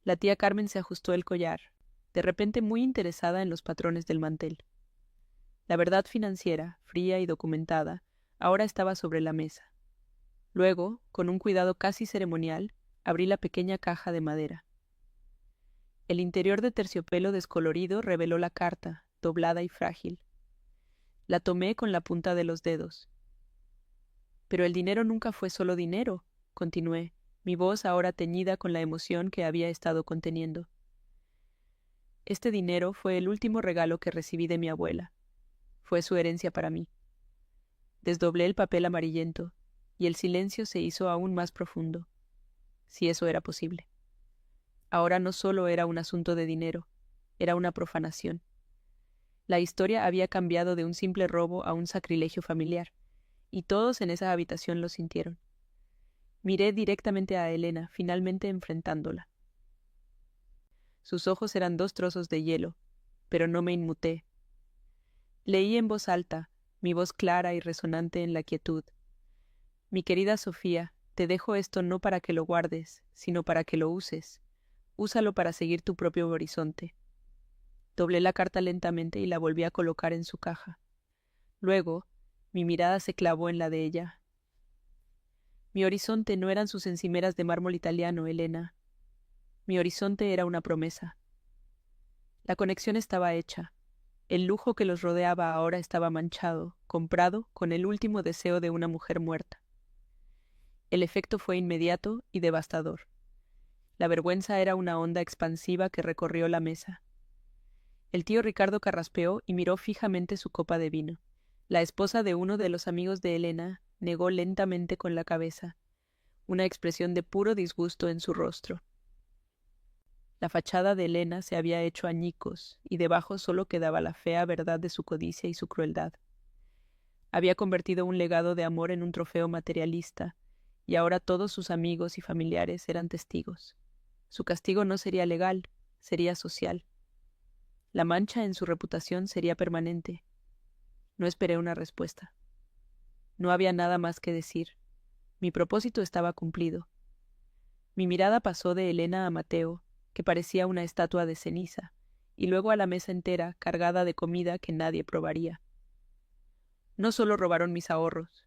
La tía Carmen se ajustó el collar, de repente muy interesada en los patrones del mantel. La verdad financiera, fría y documentada, ahora estaba sobre la mesa. Luego, con un cuidado casi ceremonial, abrí la pequeña caja de madera. El interior de terciopelo descolorido reveló la carta, doblada y frágil. La tomé con la punta de los dedos. Pero el dinero nunca fue solo dinero, continué, mi voz ahora teñida con la emoción que había estado conteniendo. Este dinero fue el último regalo que recibí de mi abuela. Fue su herencia para mí. Desdoblé el papel amarillento, y el silencio se hizo aún más profundo, si eso era posible. Ahora no solo era un asunto de dinero, era una profanación. La historia había cambiado de un simple robo a un sacrilegio familiar, y todos en esa habitación lo sintieron. Miré directamente a Elena, finalmente enfrentándola. Sus ojos eran 2 trozos de hielo, pero no me inmuté. Leí en voz alta, mi voz clara y resonante en la quietud. Mi querida Sofía, te dejo esto no para que lo guardes, sino para que lo uses. Úsalo para seguir tu propio horizonte. Doblé la carta lentamente y la volví a colocar en su caja. Luego, mi mirada se clavó en la de ella. Mi horizonte no eran sus encimeras de mármol italiano, Elena. Mi horizonte era una promesa. La conexión estaba hecha. El lujo que los rodeaba ahora estaba manchado, comprado con el último deseo de una mujer muerta. El efecto fue inmediato y devastador. La vergüenza era una onda expansiva que recorrió la mesa. El tío Ricardo carraspeó y miró fijamente su copa de vino. La esposa de uno de los amigos de Elena negó lentamente con la cabeza, una expresión de puro disgusto en su rostro. La fachada de Elena se había hecho añicos, y debajo solo quedaba la fea verdad de su codicia y su crueldad. Había convertido un legado de amor en un trofeo materialista, y ahora todos sus amigos y familiares eran testigos. Su castigo no sería legal, sería social. La mancha en su reputación sería permanente. No esperé una respuesta. No había nada más que decir. Mi propósito estaba cumplido. Mi mirada pasó de Elena a Mateo, que parecía una estatua de ceniza, y luego a la mesa entera cargada de comida que nadie probaría. No solo robaron mis ahorros,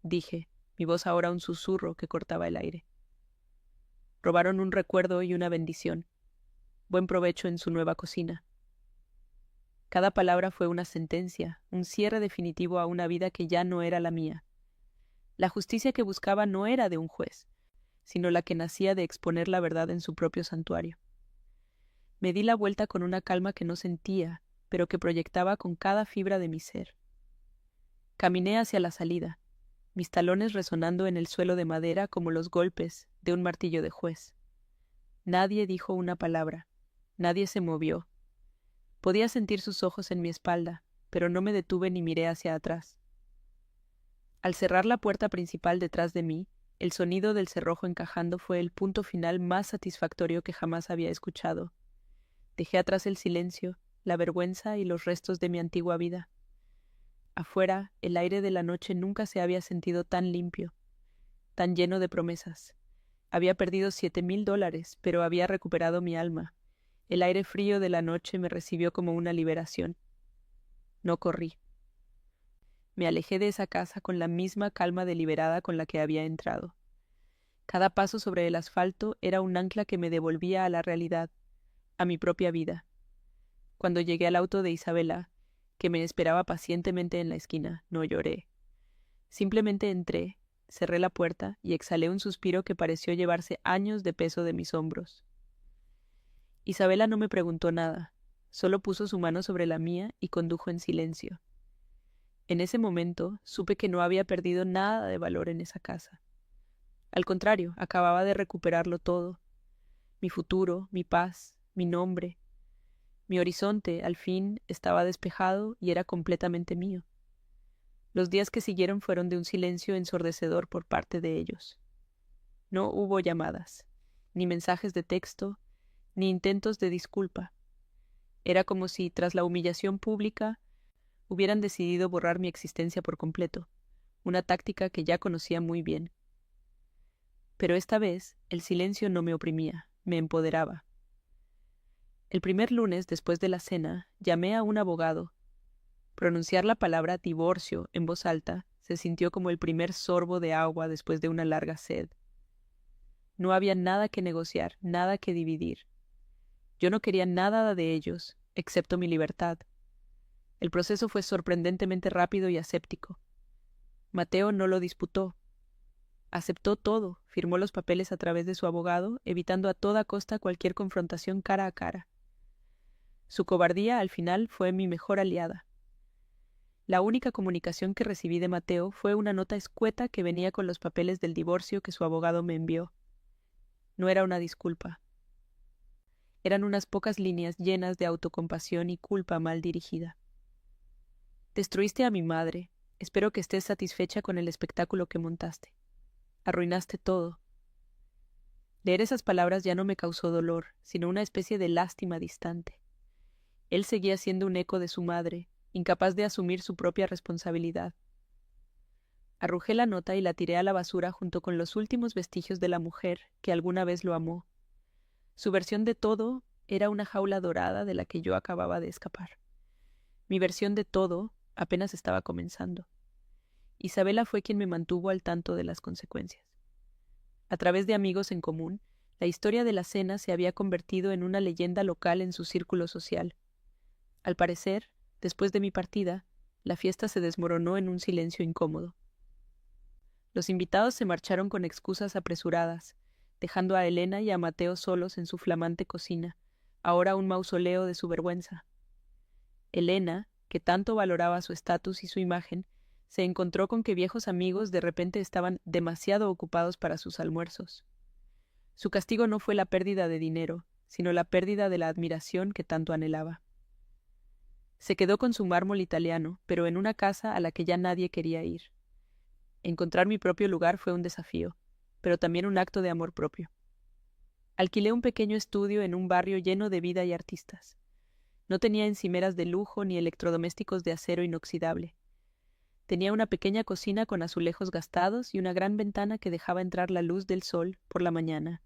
dije, mi voz ahora un susurro que cortaba el aire. Robaron un recuerdo y una bendición. Buen provecho en su nueva cocina. Cada palabra fue una sentencia, un cierre definitivo a una vida que ya no era la mía. La justicia que buscaba no era de un juez, sino la que nacía de exponer la verdad en su propio santuario. Me di la vuelta con una calma que no sentía, pero que proyectaba con cada fibra de mi ser. Caminé hacia la salida, mis talones resonando en el suelo de madera como los golpes de un martillo de juez. Nadie dijo una palabra, nadie se movió. Podía sentir sus ojos en mi espalda, pero no me detuve ni miré hacia atrás. Al cerrar la puerta principal detrás de mí, el sonido del cerrojo encajando fue el punto final más satisfactorio que jamás había escuchado. Dejé atrás el silencio, la vergüenza y los restos de mi antigua vida. Afuera, el aire de la noche nunca se había sentido tan limpio, tan lleno de promesas. Había perdido $7,000, pero había recuperado mi alma. El aire frío de la noche me recibió como una liberación. No corrí. Me alejé de esa casa con la misma calma deliberada con la que había entrado. Cada paso sobre el asfalto era un ancla que me devolvía a la realidad, a mi propia vida. Cuando llegué al auto de Isabela, que me esperaba pacientemente en la esquina, no lloré. Simplemente entré, cerré la puerta y exhalé un suspiro que pareció llevarse años de peso de mis hombros. Isabela no me preguntó nada, solo puso su mano sobre la mía y condujo en silencio. En ese momento supe que no había perdido nada de valor en esa casa. Al contrario, acababa de recuperarlo todo. Mi futuro, mi paz, mi nombre. Mi horizonte, al fin, estaba despejado y era completamente mío. Los días que siguieron fueron de un silencio ensordecedor por parte de ellos. No hubo llamadas, ni mensajes de texto, ni intentos de disculpa. Era como si, tras la humillación pública, hubieran decidido borrar mi existencia por completo, una táctica que ya conocía muy bien. Pero esta vez el silencio no me oprimía, me empoderaba. El primer lunes después de la cena, llamé a un abogado. Pronunciar la palabra divorcio en voz alta se sintió como el primer sorbo de agua después de una larga sed. No había nada que negociar, nada que dividir. Yo no quería nada de ellos, excepto mi libertad. El proceso fue sorprendentemente rápido y aséptico. Mateo no lo disputó. Aceptó todo, firmó los papeles a través de su abogado, evitando a toda costa cualquier confrontación cara a cara. Su cobardía, al final, fue mi mejor aliada. La única comunicación que recibí de Mateo fue una nota escueta que venía con los papeles del divorcio que su abogado me envió. No era una disculpa. Eran unas pocas líneas llenas de autocompasión y culpa mal dirigida. Destruiste a mi madre. Espero que estés satisfecha con el espectáculo que montaste. Arruinaste todo. Leer esas palabras ya no me causó dolor, sino una especie de lástima distante. Él seguía siendo un eco de su madre, incapaz de asumir su propia responsabilidad. Arrojé la nota y la tiré a la basura junto con los últimos vestigios de la mujer que alguna vez lo amó. Su versión de todo era una jaula dorada de la que yo acababa de escapar. Mi versión de todo apenas estaba comenzando. Isabela fue quien me mantuvo al tanto de las consecuencias. A través de amigos en común, la historia de la cena se había convertido en una leyenda local en su círculo social. Al parecer, después de mi partida, la fiesta se desmoronó en un silencio incómodo. Los invitados se marcharon con excusas apresuradas, dejando a Elena y a Mateo solos en su flamante cocina, ahora un mausoleo de su vergüenza. Elena, que tanto valoraba su estatus y su imagen, se encontró con que viejos amigos de repente estaban demasiado ocupados para sus almuerzos. Su castigo no fue la pérdida de dinero, sino la pérdida de la admiración que tanto anhelaba. Se quedó con su mármol italiano, pero en una casa a la que ya nadie quería ir. Encontrar mi propio lugar fue un desafío, pero también un acto de amor propio. Alquilé un pequeño estudio en un barrio lleno de vida y artistas. No tenía encimeras de lujo ni electrodomésticos de acero inoxidable. Tenía una pequeña cocina con azulejos gastados y una gran ventana que dejaba entrar la luz del sol por la mañana.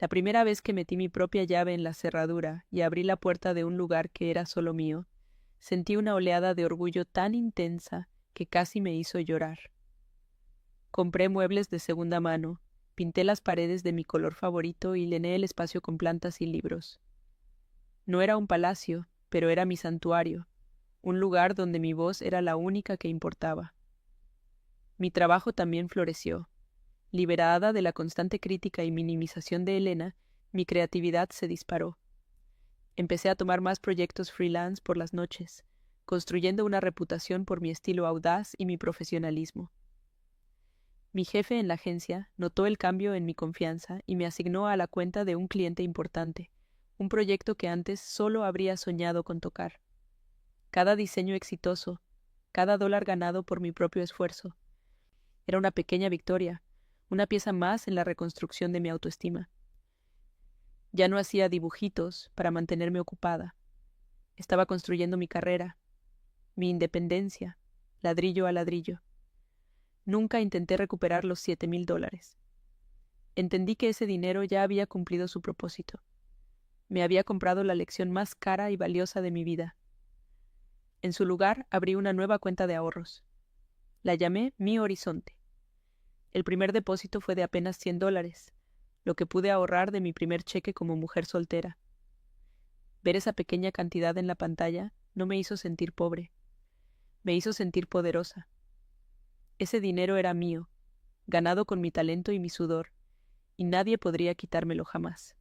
La primera vez que metí mi propia llave en la cerradura y abrí la puerta de un lugar que era solo mío, sentí una oleada de orgullo tan intensa que casi me hizo llorar. Compré muebles de segunda mano, pinté las paredes de mi color favorito y llené el espacio con plantas y libros. No era un palacio, pero era mi santuario, un lugar donde mi voz era la única que importaba. Mi trabajo también floreció. Liberada de la constante crítica y minimización de Elena, mi creatividad se disparó. Empecé a tomar más proyectos freelance por las noches, construyendo una reputación por mi estilo audaz y mi profesionalismo. Mi jefe en la agencia notó el cambio en mi confianza y me asignó a la cuenta de un cliente importante, un proyecto que antes solo habría soñado con tocar. Cada diseño exitoso, cada dólar ganado por mi propio esfuerzo, era una pequeña victoria, una pieza más en la reconstrucción de mi autoestima. Ya no hacía dibujitos para mantenerme ocupada. Estaba construyendo mi carrera, mi independencia, ladrillo a ladrillo. Nunca intenté recuperar los $7,000. Entendí que ese dinero ya había cumplido su propósito. Me había comprado la lección más cara y valiosa de mi vida. En su lugar, abrí una nueva cuenta de ahorros. La llamé Mi Horizonte. El primer depósito fue de apenas $100, lo que pude ahorrar de mi primer cheque como mujer soltera. Ver esa pequeña cantidad en la pantalla no me hizo sentir pobre. Me hizo sentir poderosa. Ese dinero era mío, ganado con mi talento y mi sudor, y nadie podría quitármelo jamás.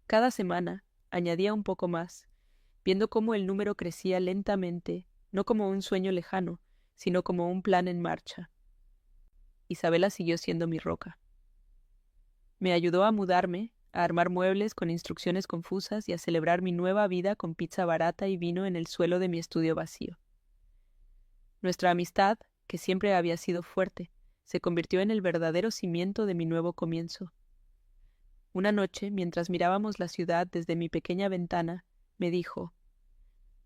Cada semana añadía un poco más, viendo cómo el número crecía lentamente, no como un sueño lejano, sino como un plan en marcha. Isabela siguió siendo mi roca. Me ayudó a mudarme, a armar muebles con instrucciones confusas y a celebrar mi nueva vida con pizza barata y vino en el suelo de mi estudio vacío. Nuestra amistad, que siempre había sido fuerte, se convirtió en el verdadero cimiento de mi nuevo comienzo. Una noche, mientras mirábamos la ciudad desde mi pequeña ventana, me dijo: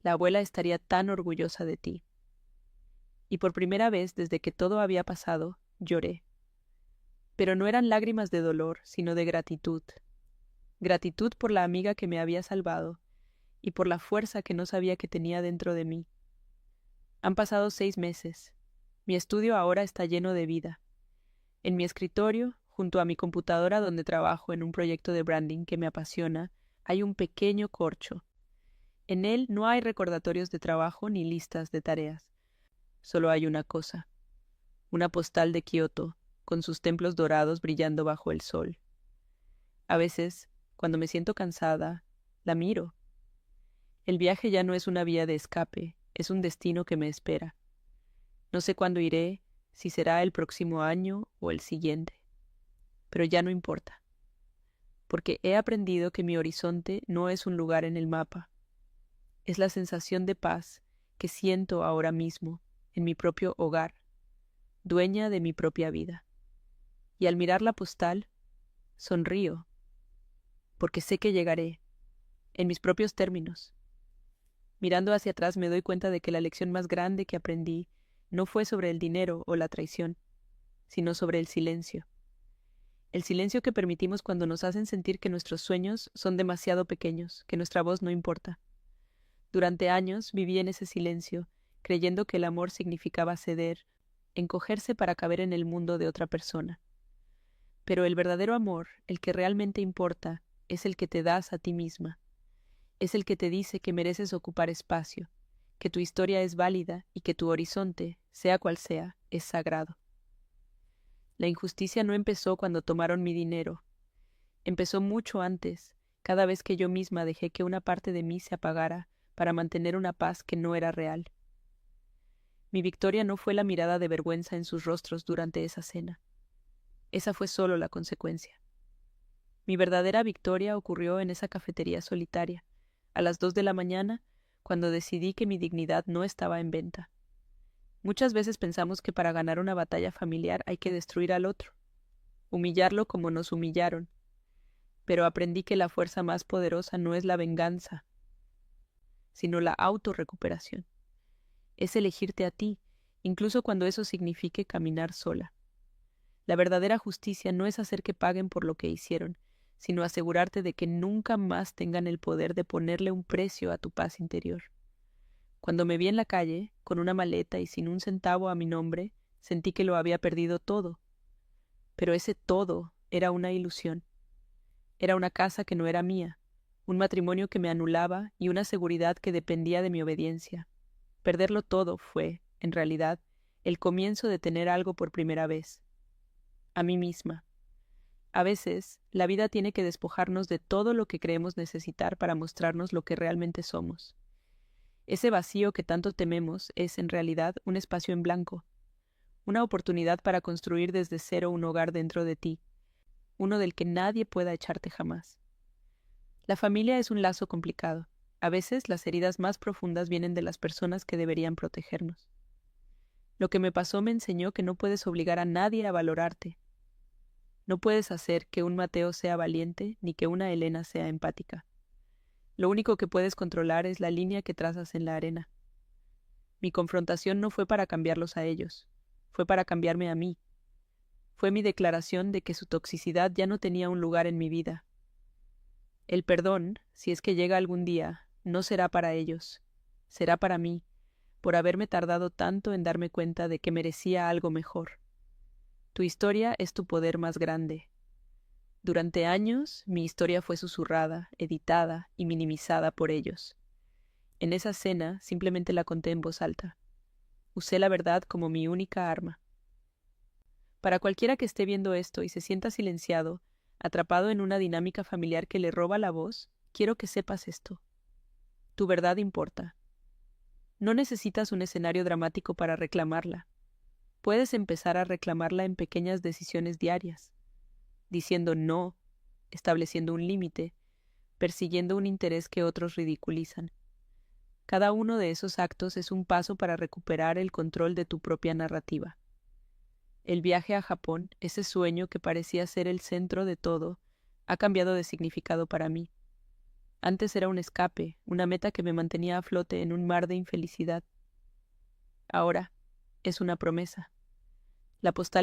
«La abuela estaría tan orgullosa de ti». Y por primera vez desde que todo había pasado, lloré. Pero no eran lágrimas de dolor, sino de gratitud. Gratitud por la amiga que me había salvado y por la fuerza que no sabía que tenía dentro de mí. Han pasado 6 meses. Mi estudio ahora está lleno de vida. En mi escritorio, junto a mi computadora donde trabajo en un proyecto de branding que me apasiona, hay un pequeño corcho. En él no hay recordatorios de trabajo ni listas de tareas. Solo hay una cosa, una postal de Kioto, con sus templos dorados brillando bajo el sol. A veces, cuando me siento cansada, la miro. El viaje ya no es una vía de escape, es un destino que me espera. No sé cuándo iré, si será el próximo año o el siguiente, pero ya no importa, porque he aprendido que mi horizonte no es un lugar en el mapa, es la sensación de paz que siento ahora mismo en mi propio hogar, dueña de mi propia vida. Y al mirar la postal, sonrío, porque sé que llegaré, en mis propios términos. Mirando hacia atrás me doy cuenta de que la lección más grande que aprendí no fue sobre el dinero o la traición, sino sobre el silencio. El silencio que permitimos cuando nos hacen sentir que nuestros sueños son demasiado pequeños, que nuestra voz no importa. Durante años viví en ese silencio, creyendo que el amor significaba ceder, encogerse para caber en el mundo de otra persona. Pero el verdadero amor, el que realmente importa, es el que te das a ti misma. Es el que te dice que mereces ocupar espacio, que tu historia es válida y que tu horizonte, sea cual sea, es sagrado. La injusticia no empezó cuando tomaron mi dinero. Empezó mucho antes, cada vez que yo misma dejé que una parte de mí se apagara para mantener una paz que no era real. Mi victoria no fue la mirada de vergüenza en sus rostros durante esa cena. Esa fue solo la consecuencia. Mi verdadera victoria ocurrió en esa cafetería solitaria, a las 2 de la mañana, cuando decidí que mi dignidad no estaba en venta. Muchas veces pensamos que para ganar una batalla familiar hay que destruir al otro, humillarlo como nos humillaron, pero aprendí que la fuerza más poderosa no es la venganza, sino la autorrecuperación. Es elegirte a ti, incluso cuando eso signifique caminar sola. La verdadera justicia no es hacer que paguen por lo que hicieron, sino asegurarte de que nunca más tengan el poder de ponerle un precio a tu paz interior. Cuando me vi en la calle, con una maleta y sin un centavo a mi nombre, sentí que lo había perdido todo. Pero ese todo era una ilusión. Era una casa que no era mía, un matrimonio que me anulaba y una seguridad que dependía de mi obediencia. Perderlo todo fue, en realidad, el comienzo de tener algo por primera vez. A mí misma. A veces, la vida tiene que despojarnos de todo lo que creemos necesitar para mostrarnos lo que realmente somos. Ese vacío que tanto tememos es, en realidad, un espacio en blanco, una oportunidad para construir desde cero un hogar dentro de ti, uno del que nadie pueda echarte jamás. La familia es un lazo complicado. A veces las heridas más profundas vienen de las personas que deberían protegernos. Lo que me pasó me enseñó que no puedes obligar a nadie a valorarte. No puedes hacer que un Mateo sea valiente ni que una Elena sea empática. Lo único que puedes controlar es la línea que trazas en la arena. Mi confrontación no fue para cambiarlos a ellos, fue para cambiarme a mí. Fue mi declaración de que su toxicidad ya no tenía un lugar en mi vida. El perdón, si es que llega algún día, no será para ellos, será para mí, por haberme tardado tanto en darme cuenta de que merecía algo mejor. Tu historia es tu poder más grande. Durante años, mi historia fue susurrada, editada y minimizada por ellos. En esa cena simplemente la conté en voz alta. Usé la verdad como mi única arma. Para cualquiera que esté viendo esto y se sienta silenciado, atrapado en una dinámica familiar que le roba la voz, quiero que sepas esto. Tu verdad importa. No necesitas un escenario dramático para reclamarla. Puedes empezar a reclamarla en pequeñas decisiones diarias, diciendo no, estableciendo un límite, persiguiendo un interés que otros ridiculizan. Cada uno de esos actos es un paso para recuperar el control de tu propia narrativa. El viaje a Japón, ese sueño que parecía ser el centro de todo, ha cambiado de significado para mí. Antes era un escape, una meta que me mantenía a flote en un mar de infelicidad. Ahora es una promesa. La postal